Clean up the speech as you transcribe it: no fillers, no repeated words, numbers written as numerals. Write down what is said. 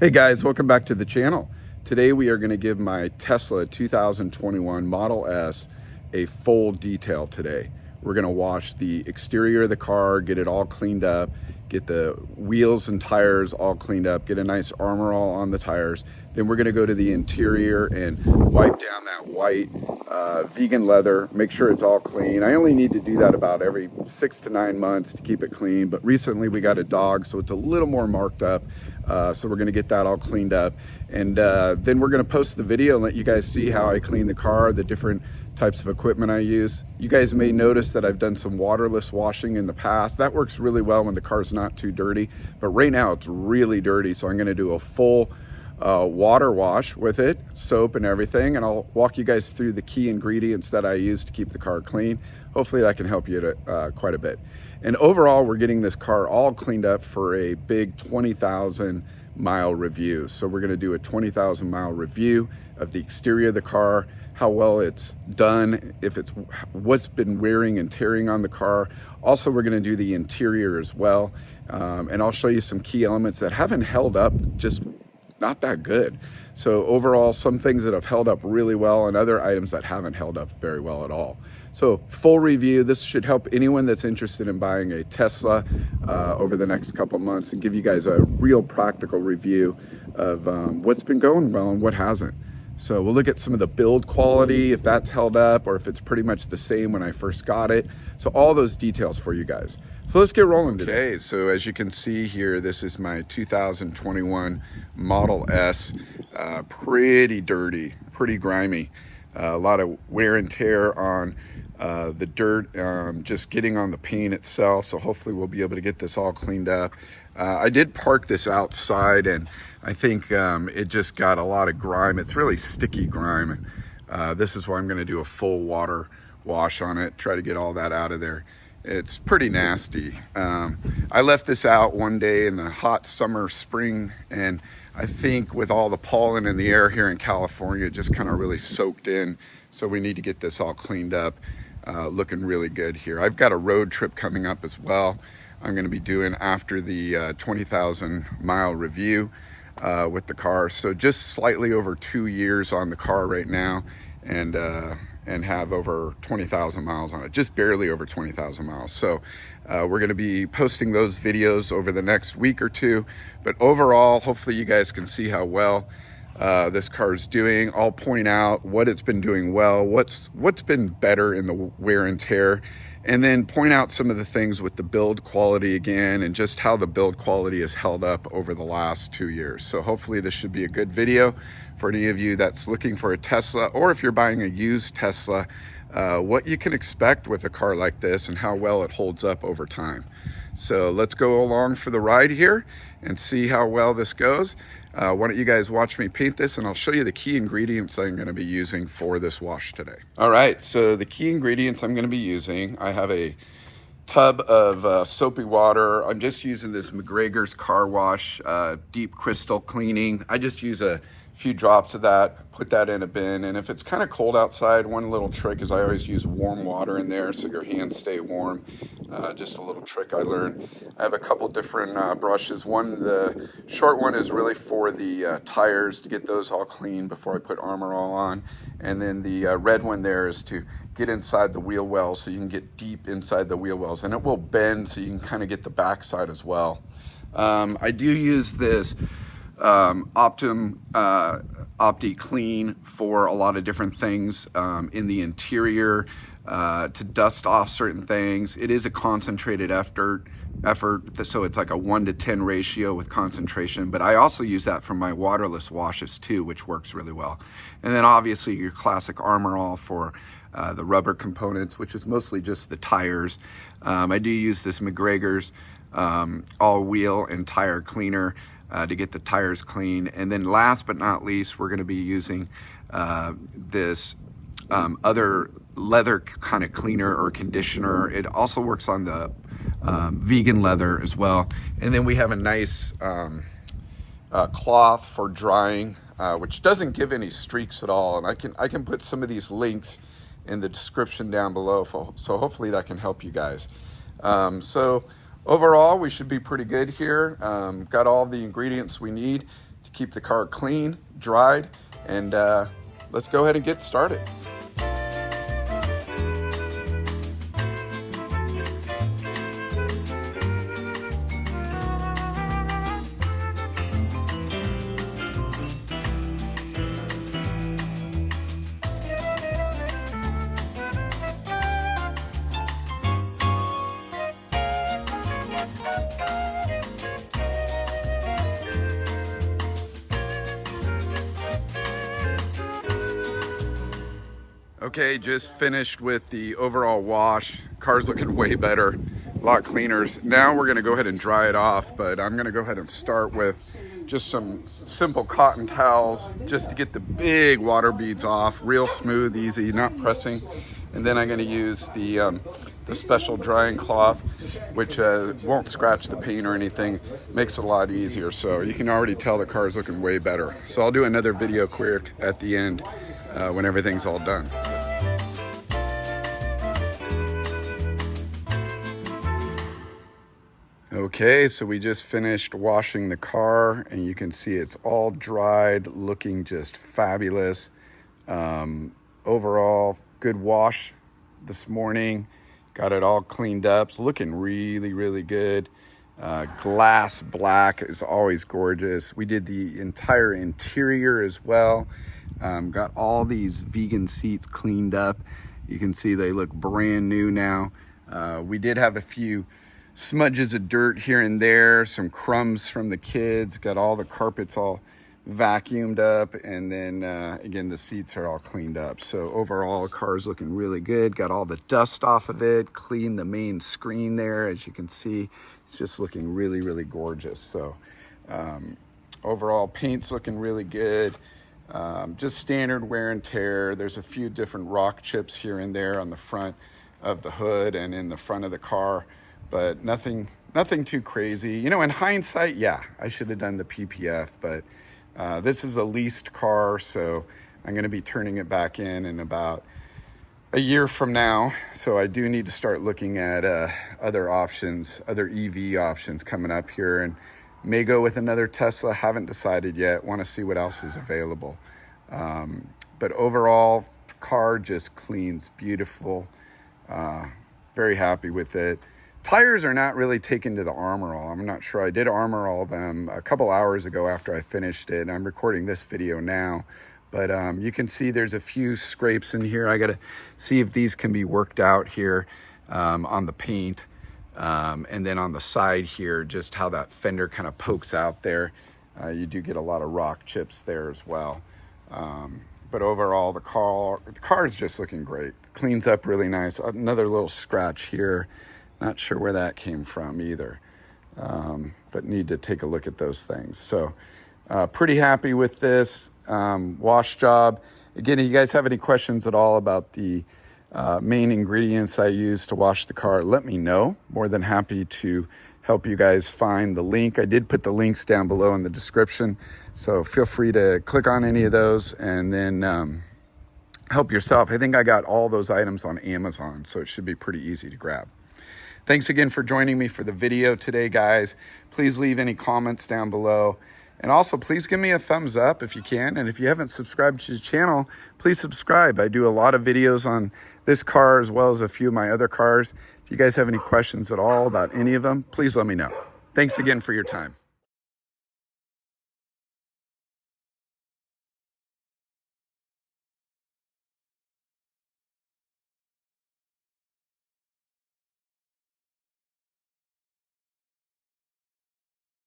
Hey guys, welcome back to the channel. Today we are going to give my Tesla 2021 Model S a full detail today. We're going to wash the exterior of the car, get it all cleaned up, get the wheels and tires all cleaned up, get a nice Armor All on the tires. Then we're going to go to the interior and wipe down that white vegan leather, make sure it's all clean. I only need to do that about every 6 to 9 months to keep it clean, but recently we got a dog, so it's a little more marked up. So we're going to get that all cleaned up, and then we're going to post the video and let you guys see how I clean the car, the different types of equipment I use. You guys may notice that I've done some waterless washing in the past. That works really well when the car's not too dirty, but right now it's really dirty, so I'm going to do a full water wash with it, soap and everything, and I'll walk you guys through the key ingredients that I use to keep the car clean. Hopefully that can help you to, quite a bit. And overall, we're getting this car all cleaned up for a big 20,000 mile review. So we're going to do a 20,000 mile review of the exterior of the car, how well it's done, if it's what's been wearing and tearing on the car. Also, we're going to do the interior as well, and I'll show you some key elements that haven't held up just not that good. So overall, some things that have held up really well and other items that haven't held up very well at all. So full review. This should help anyone that's interested in buying a Tesla over the next couple months, and give you guys a real practical review of what's been going well and what hasn't. So we'll look at some of the build quality, if that's held up or if it's pretty much the same when I first got it. So all those details for you guys. So let's get rolling today. Okay, so as you can see here, this is my 2021 Model S. Pretty dirty, pretty grimy. A lot of wear and tear on the dirt, just getting on the paint itself. So hopefully we'll be able to get this all cleaned up. I did park this outside, and I think it just got a lot of grime. It's really sticky grime. This is why I'm going to do a full water wash on it, try to get all that out of there. It's pretty nasty. I left this out one day in the hot summer, spring, and I think with all the pollen in the air here in California, it just kind of really soaked in. So we need to get this all cleaned up, looking really good here. I've got a road trip coming up as well. I'm going to be doing after the 20,000 mile review with the car. So just slightly over 2 years on the car right now, and have over 20,000 miles on it, just barely over 20,000 miles. So we're going to be posting those videos over the next week or two. But overall, hopefully you guys can see how well this car is doing. I'll point out what it's been doing well, what's been better in the wear and tear, and then point out some of the things with the build quality again, and just how the build quality has held up over the last 2 years. So hopefully this should be a good video for any of you that's looking for a Tesla, or if you're buying a used Tesla, what you can expect with a car like this and how well it holds up over time. So let's go along for the ride here and see how well this goes. Why don't you guys watch me paint this, and I'll show you the key ingredients I'm going to be using for this wash today. All right, so the key ingredients I'm going to be using, I have a tub of soapy water. I'm just using this McGregor's car wash, deep crystal cleaning. I just use a few drops of that, put that in a bin, and if it's kind of cold outside, one little trick is I always use warm water in there so your hands stay warm. Just a little trick I learned. I have a couple different brushes. The short one is really for the tires, to get those all clean before I put Armor All on, and then the red one there is to get inside the wheel wells, so you can get deep inside the wheel wells, and it will bend so you can kind of get the backside as well. I do use this Optimum Opti-Clean for a lot of different things in the interior, to dust off certain things. It is a concentrated effort, so it's like a 1-to-10 ratio with concentration, but I also use that for my waterless washes too, which works really well. And then obviously your classic Armor All for the rubber components, which is mostly just the tires. I do use this McGregor's all wheel and tire cleaner to get the tires clean. And then last but not least, we're going to be using this other leather kind of cleaner or conditioner. It also works on the vegan leather as well. And then we have a nice cloth for drying, which doesn't give any streaks at all. And I can put some of these links in the description down below, so hopefully that can help you guys. So overall, we should be pretty good here. Got all the ingredients we need to to keep the car clean, dried, and let's go ahead and get started. Okay, just finished with the overall wash. Car's looking way better, a lot cleaner. Now we're gonna go ahead and dry it off, but I'm gonna go ahead and start with just some simple cotton towels just to get the big water beads off, real smooth, easy, not pressing. And then I'm gonna use the special drying cloth, which won't scratch the paint or anything, makes it a lot easier. So you can already tell the car's looking way better. So I'll do another video quick at the end when everything's all done. Okay, so we just finished washing the car and you can see it's all dried, looking just fabulous. Overall, good wash this morning. Got it all cleaned up. It's looking really, really good. Glass black is always gorgeous. We did the entire interior as well. Got all these vegan seats cleaned up. You can see they look brand new now. We did have a few smudges of dirt here and there, some crumbs from the kids. Got all the carpets all vacuumed up, and then again, the seats are all cleaned up. So overall, the car's looking really good. Got all the dust off of it, cleaned the main screen there. As you can see, it's just looking really, really gorgeous. So overall, paint's looking really good. Just standard wear and tear. There's a few different rock chips here and there on the front of the hood and in the front of the car, but nothing too crazy. You know, in hindsight, yeah, I should have done the PPF, but this is a leased car, so I'm going to be turning it back in about a year from now. So I do need to start looking at other options, other EV options coming up here, and may go with another Tesla. Haven't decided yet. Want to see what else is available. But overall, car just cleans beautiful. Very happy with it. Tires are not really taken to the Armor All. I'm not sure. I did Armor All them a couple hours ago after I finished it, and I'm recording this video now. But you can see there's a few scrapes in here. I got to see if these can be worked out here on the paint. And then on the side here, just how that fender kind of pokes out there. You do get a lot of rock chips there as well. But overall, the car is just looking great. Cleans up really nice. Another little scratch here. Not sure where that came from either, but need to take a look at those things. So pretty happy with this wash job. Again, if you guys have any questions at all about the main ingredients I use to wash the car, let me know. More than happy to help you guys find the link. I did put the links down below in the description, so feel free to click on any of those and then help yourself. I think I got all those items on Amazon, so it should be pretty easy to grab. Thanks again for joining me for the video today, guys. Please leave any comments down below. And also, please give me a thumbs up if you can. And if you haven't subscribed to the channel, please subscribe. I do a lot of videos on this car as well as a few of my other cars. If you guys have any questions at all about any of them, please let me know. Thanks again for your time.